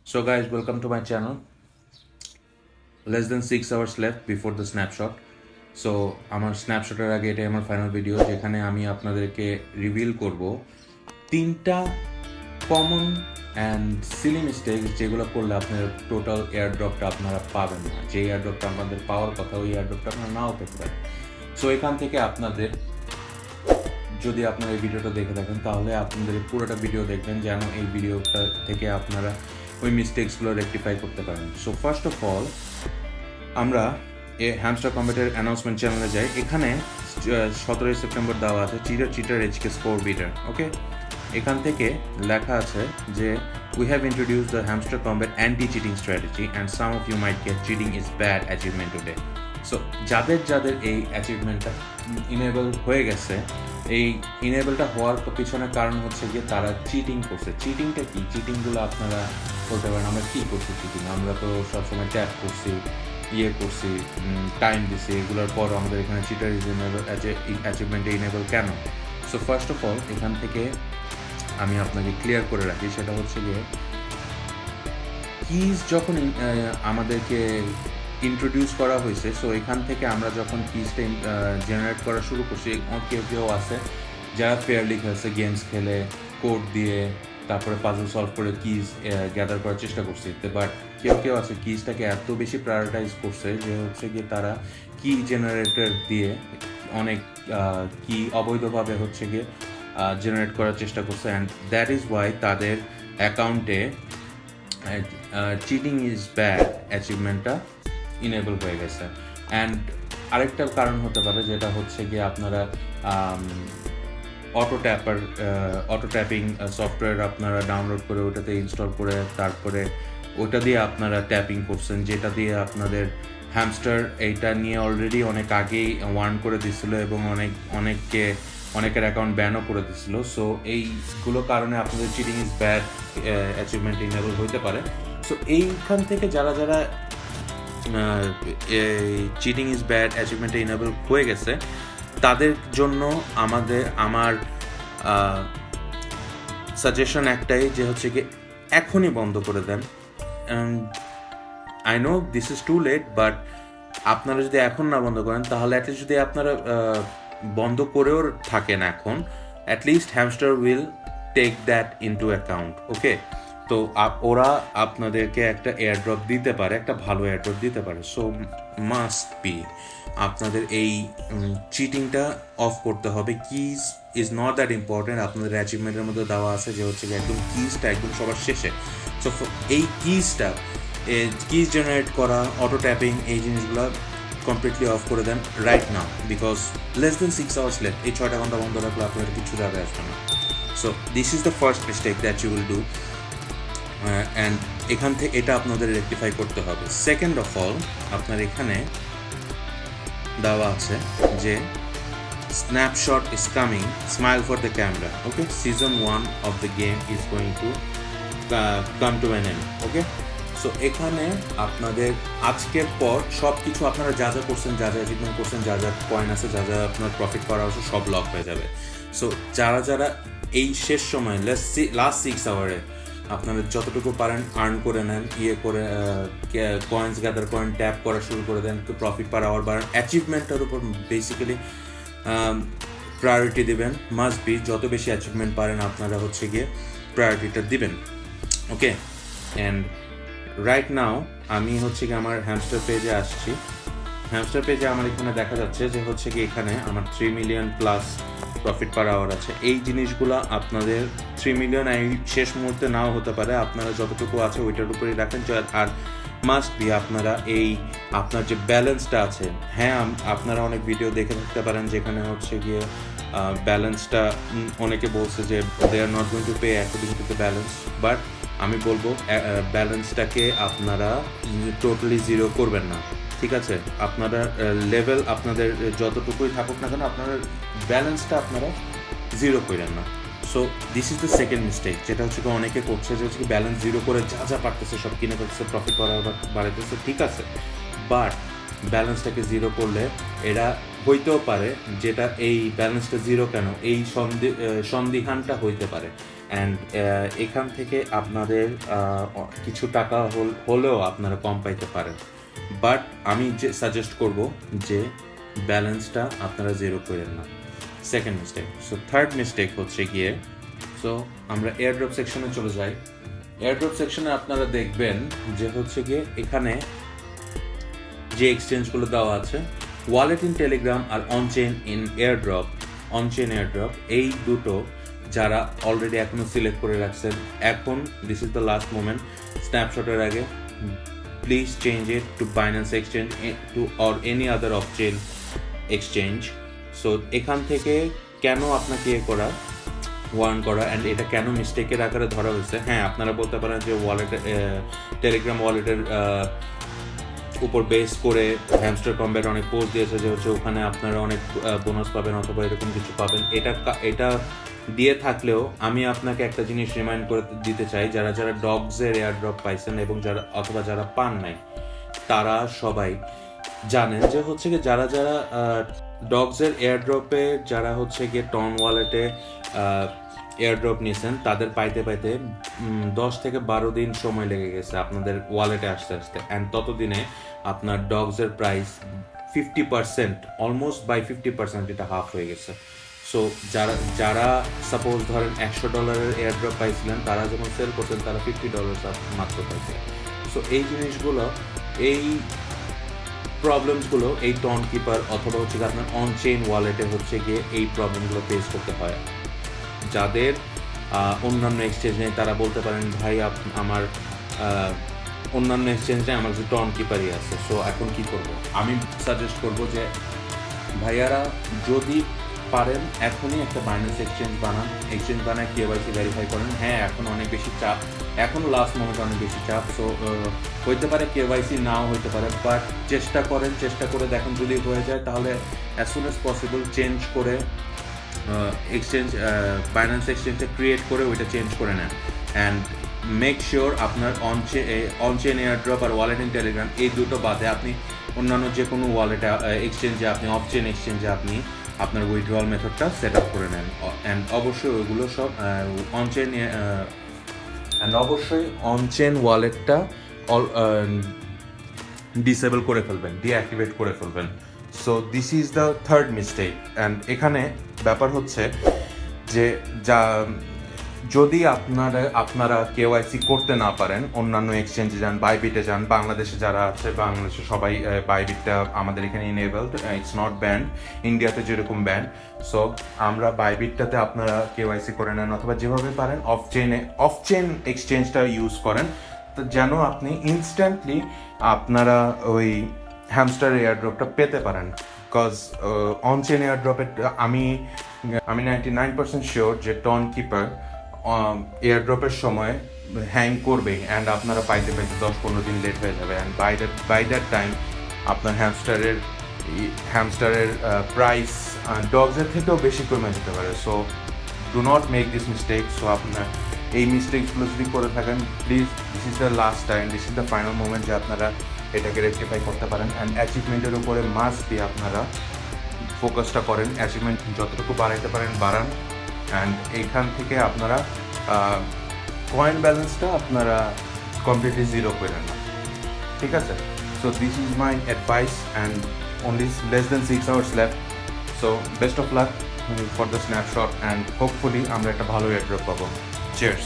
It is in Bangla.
So guys, welcome to my channel. Less than 6 hours left before the snapshot. So আমার স্ন্যাপশটের আগে এটাই আমার ফাইনাল ভিডিও, যেখানে আমি আপনাদেরকে রিভিল করব তিনটা কমন অ্যান্ড সিলি মিস্টেক যেগুলো করলে আপনার টোটাল এয়ারড্রপটা আপনারা পাবেন না। যে এয়ারড্রপটা আপনাদের পাওয়ার কথা ওই এয়ারড্রপটা আপনারা নাও পেতে পারেন। সো এখান থেকে আপনাদের, যদি আপনারা এই ভিডিওটা দেখে থাকেন তাহলে আপনাদের পুরোটা ভিডিও দেখবেন যেন এই ভিডিওটা থেকে আপনারা ওই মিস্টেক্সগুলো রেকটিফাই করতে পারেন। সো ফার্স্ট অফ অল আমরা হ্যামস্টার কম্বেটের অ্যানাউন্সমেন্ট চ্যানেলে যাই। এখানে 17 সেপ্টেম্বর দেওয়া আছে চিটার এইচকে স্কোর বিটার। ওকে, এখান থেকে লেখা আছে যে we have introduce the Hamster Kombat anti cheating strategy and some of you might get cheating is bad achievement today. So যাদের এই অ্যাচিভমেন্টটা ইনেবল হয়ে গেছে, এই ইনেবলটা হওয়ার পিছনে কারণ হচ্ছে গিয়ে তারা চিটিং করছে। চিটিংটা কি? চিটিংগুলো আপনারা বলতে পারেন আমরা কী করছি চিটিং? আমরা তো সবসময় ট্যাপ করছি, করছি, টাইম দিছি, এগুলোর পর আমাদের এখানে চিটার ইজ ইনেবল অ্যাচিভমেন্টে ইনেবল কেন? সো ফার্স্ট অফ অল এখান থেকে আমি আপনাকে ক্লিয়ার করে রাখি, সেটা হচ্ছে গিয়ে কিজ যখন আমাদেরকে ইন্ট্রোডিউস করা হয়েছে, সো এখান থেকে আমরা যখন কিজটা জেনারেট করা শুরু করছি, কেউ আছে যারা ফেয়ারলি খেলছে, গেমস খেলে কোড দিয়ে তারপরে পাজল সলভ করে কিজ গ্যাদার করার চেষ্টা করছে। বাট কেউ আছে কিজটাকে এত বেশি প্রায়োরিটাইজ করছে যে হচ্ছে গিয়ে তারা কি জেনারেটর দিয়ে অনেক কি অবৈধভাবে হচ্ছে গিয়ে জেনারেট করার চেষ্টা করছে। অ্যান্ড দ্যাট ইজ ওয়াই তাদের অ্যাকাউন্টে চিটিং ইজ ব্যাড অ্যাচিভমেন্টটা ইনেবল হয়ে গেছে। অ্যান্ড আরেকটা কারণ হতে পারে যেটা হচ্ছে গিয়ে আপনারা অটো ট্যাপিং সফটওয়্যার আপনারা ডাউনলোড করে ওটাতে ইনস্টল করে তারপরে ওটা দিয়ে আপনারা ট্যাপিং করছেন, যেটা দিয়ে আপনাদের হ্যামস্টার এইটা নিয়ে অলরেডি অনেক আগেই ওয়ার্ন করে দিচ্ছিল এবং অনেকের অ্যাকাউন্ট ব্যানও করে দিচ্ছিল। সো এইগুলো কারণে আপনাদের cheating is bad achievement enable হইতে পারে। সো এইখান থেকে যারা চিটিং ইজ ব্যাড অ্যাচিভমেন্টে ইনেবল হয়ে গেছে তাদের জন্য আমার সাজেশন একটাই, যে হচ্ছে কি এখনই বন্ধ করে দেন। I know this is too late, but আপনারা যদি এখন না বন্ধ করেন তাহলে অ্যাটলিস্ট যদি আপনারা বন্ধ করেও থাকেন এখন, at least hamster will take that into account. Okay, তো ওরা আপনাদেরকে একটা এয়ারড্রপ দিতে পারে, একটা ভালো এয়ারড্রপ দিতে পারে। সো মাস্ট বি আপনাদের এই চিটিংটা অফ করতে হবে। Keys is not that important. আপনাদের অ্যাচিভমেন্টের মধ্যে দেওয়া আছে যে হচ্ছে একদম কিজটা একদম সবার শেষে। সো এই কিজ জেনারেট করা, অটো ট্যাপিং, এই জিনিসগুলো কমপ্লিটলি অফ করে দেন right now, because less than 6 hours left. এই 6টা ঘন্টা বন্ধ রাখলে আপনাদের কিছু যাবে আসবে না। So this is the first mistake that you will do, and এখান থেকে এটা আপনাদের রেকটিফাই করতে হবে। সেকেন্ড অফ অল আপনার এখানে দেওয়া আছে যে snapshot is coming, smile for the camera. Okay, season 1 of the game is going to come to an end. Okay, so এখানে আপনাদের আজকের পর সব কিছু আপনারা যা করছেন, যা অ্যাচিভমেন্ট করছেন, যা কয়েন আছে, যা আপনার প্রফিট করা আছে, সব লক হয়ে যাবে। সো যারা এই শেষ সময় লাস্ট 6 আওয়ারে আপনারা যতটুকু পারেন আর্ন করে নেন, করে কয়েন্স গ্যাদার করেন, ট্যাপ করা শুরু করে দেন, তো প্রফিট পার আওয়ার বাড়ান। অ্যাচিভমেন্টের উপর বেসিক্যালি প্রায়োরিটি দেবেন। মাস্ট বি যত বেশি অ্যাচিভমেন্ট পারেন আপনারা হচ্ছে গিয়ে প্রায়োরিটিটা দিবেন। ওকে, অ্যান্ড রাইট নাও আমি হচ্ছে গিয়ে আমার হ্যামস্টার পেজে আসছি। হ্যামস্টার পেজে আমার এখানে দেখা যাচ্ছে যে হচ্ছে কি এখানে আমার 3 million plus profit per hour আছে। এই জিনিসগুলো আপনাদের 3 মিলিয়ন এই শেষ মুহূর্তে নাও হতে পারে, আপনারা যতটুকু আছে ওইটার উপরেই রাখেন। আর মাস্ট বি আপনারা আপনার যে ব্যালেন্সটা আছে, হ্যাঁ আপনারা অনেক ভিডিও দেখে থাকতে পারেন যেখানে হচ্ছে গিয়ে ব্যালেন্সটা অনেকে বলছে যে they are not going to pay according to the balance, but আমি বলবো ব্যালেন্সটাকে আপনারা টোটালি জিরো করবেন না। ঠিক আছে, আপনারা লেভেল আপনাদের যতটুকুই থাকুক না কেন আপনারা ব্যালেন্সটা আপনারা জিরো করেন না। So this is the second mistake, যেটা হচ্ছে কি অনেকে করছে যে হচ্ছে কি ব্যালেন্স জিরো করে যা পারতেছে সব কিনে ফেলতেছে, প্রফিট বাড়াইতেছে। ঠিক আছে, বাট ব্যালেন্সটাকে জিরো করলে এরা হইতেও পারে যেটা এই ব্যালেন্সটা জিরো কেন, এই সন্দিহানটা হইতে পারে অ্যান্ড এখান থেকে আপনাদের কিছু টাকা হলেও আপনারা কম পাইতে পারেন, বাট আমি যে সাজেস্ট করব যে ব্যালেন্সটা আপনারা জিরো করেন না। Second mistake. So third mistake হচ্ছে গিয়ে, সো আমরা এয়ারড্রপ সেকশনে চলে যাই। এয়ারড্রপ সেকশনে আপনারা দেখবেন যে হচ্ছে গিয়ে এখানে যে এক্সচেঞ্জগুলো দেওয়া আছে, ওয়ালেট ইন টেলিগ্রাম আর onchain in airdrop, onchain airdrop, এই দুটো যারা অলরেডি এখনো সিলেক্ট করে রাখছেন, এখন this is the last moment, স্ন্যাপশটের আগে please change it to Binance exchange to or any other off chain exchange. So এখান থেকে কেন আপনাকে করা, ওয়ার্ন করা, অ্যান্ড এটা কেন মিস্টেকের আকারে ধরা হয়েছে। হ্যাঁ, আপনারা বলতে পারেন যে ওয়ালেটের টেলিগ্রাম ওয়ালেটের উপর বেস করে হ্যামস্টার কমব্যাট অনেক পোস্ট দিয়েছে যে হচ্ছে ওখানে আপনারা অনেক বোনাস পাবেন অথবা এরকম কিছু পাবেন। এটা দিয়ে থাকলেও আমি আপনাকে একটা জিনিস রিমাইন্ড করে দিতে চাই, যারা যারা ডগসের এয়ারড্রপ পাইছেন এবং যারা পান নাই, তারা সবাই জানেন যে হচ্ছে গিয়ে যারা যারা ডগসের এয়ারড্রপে যারা হচ্ছে গিয়ে টন ওয়ালেটে এয়ারড্রপ নিয়েছেন, তাদের পাইতে 10 থেকে 12 দিন সময় লেগে গেছে আপনাদের ওয়ালেটে আসতে অ্যান্ড ততদিনে আপনার ডগসের প্রাইস 50%, অলমোস্ট বাই 50% এটা হাফ হয়ে গেছে। সো যারা সাপোজ ধরেন $100 এয়ারড্রপ পাইছিলেন, তারা যখন সেল করছেন তারা $50 মাত্র পাইছে। সো এই জিনিসগুলো, এই প্রবলেমসগুলো এই টন কিপার অথবা হচ্ছে আপনার অনচেইন ওয়ালেটে হচ্ছে গিয়ে এই প্রবলেমগুলো ফেস করতে হয়। যাদের অন্যান্য এক্সচেঞ্জ নেই তারা বলতে পারেন ভাই আমার অন্যান্য এক্সচেঞ্জে আমার যে টন কিপারই আছে, সো এখন কি করব। আমি সাজেস্ট করব যে ভাইয়ারা যদি পারেন এখনই একটা বাইন্যান্স এক্সচেঞ্জ বানায় কেওয়াইসি ভেরিফাই করেন। হ্যাঁ, এখন অনেক বেশি চাপ, এখন লাস্ট মোমেন্টে অনেক বেশি চাপ, সো হইতে পারে কেওয়াইসি নাও হইতে পারে, বাট চেষ্টা করে দেখেন, যদি হয়ে যায় তাহলে as soon as possible change করে এক্সচেঞ্জ বাইন্যান্স এক্সচেঞ্জটা ক্রিয়েট করে ওইটা চেঞ্জ করে নেন। অ্যান্ড মেক শিওর আপনার অনচেইন এয়ারড্রপ আর ওয়ালেট ইন টেলিগ্রাম এই দুটো বাদে আপনি অন্যান্য যে কোনো ওয়ালেটে এক্সচেঞ্জে আপনি অফচেইন এক্সচেঞ্জে আপনি আপনার উইথড্রয়াল মেথডটা সেট আপ করে নেন। অ্যান্ড অবশ্যই ওইগুলো সব অনচেইন ওয়ালেটটা ডিসেবল করে ফেলবেন, ডিঅ্যাক্টিভেট করে ফেলবেন। So this is the third mistake. And এখানে ব্যাপার হচ্ছে যে যদি আপনারা কেওয়াইসি করতে না পারেন, অন্যান্য এক্সচেঞ্জে যান, বাইবিটে যান, বাংলাদেশে যারা আছে, বাংলাদেশে সবাই বাইবিটটা আমাদের এখানে ইনেবলড, ইটস নট ব্যান্ড, ইন্ডিয়াতে যেরকম ব্যান্ড। সো আমরা বাইবিটটাতে আপনারা কেওয়াইসি করে নেন অথবা যেভাবে পারেন অফচেইন এক্সচেঞ্জটা ইউজ করেন, তো যেন আপনি ইনস্ট্যান্টলি আপনারা ওই হ্যামস্টার এয়ারড্রপটা পেতে পারেন। বিকজ অনচেইন এয়ারড্রপের আমি 99% শিওর যে টন কিপার এয়ারড্রপের সময় হ্যাং করবে অ্যান্ড আপনারা পাইতে 10-15 দিন লেট হয়ে যাবে। অ্যান্ড বাই দ্যাট টাইম আপনার হ্যামস্টারের প্রাইস ডগসের থেকেও বেশি কমে যেতে পারে। So do not make this mistake. So আপনার এই মিস্টেকসগুলো যদি করে থাকেন, please this is the last time, this is the final moment যে আপনারা এটাকে রেকটিফাই করতে পারেন। অ্যান্ড অ্যাচিভমেন্টের উপরে মাস্ট বি আপনারা ফোকাসটা করেন, অ্যাচিভমেন্ট যতটুকু বাড়াইতে পারেন বাড়ান। অ্যান্ড এইখান থেকে আপনারা কয়েন ব্যালেন্সটা আপনারা কমপ্লিটলি জিরো করেন না, ঠিক আছে? So this is my advice and only less than 6 hours left. So best of luck for the snapshot and hopefully আমরা একটা ভালো এয়ারড্রপ পাবো। Cheers.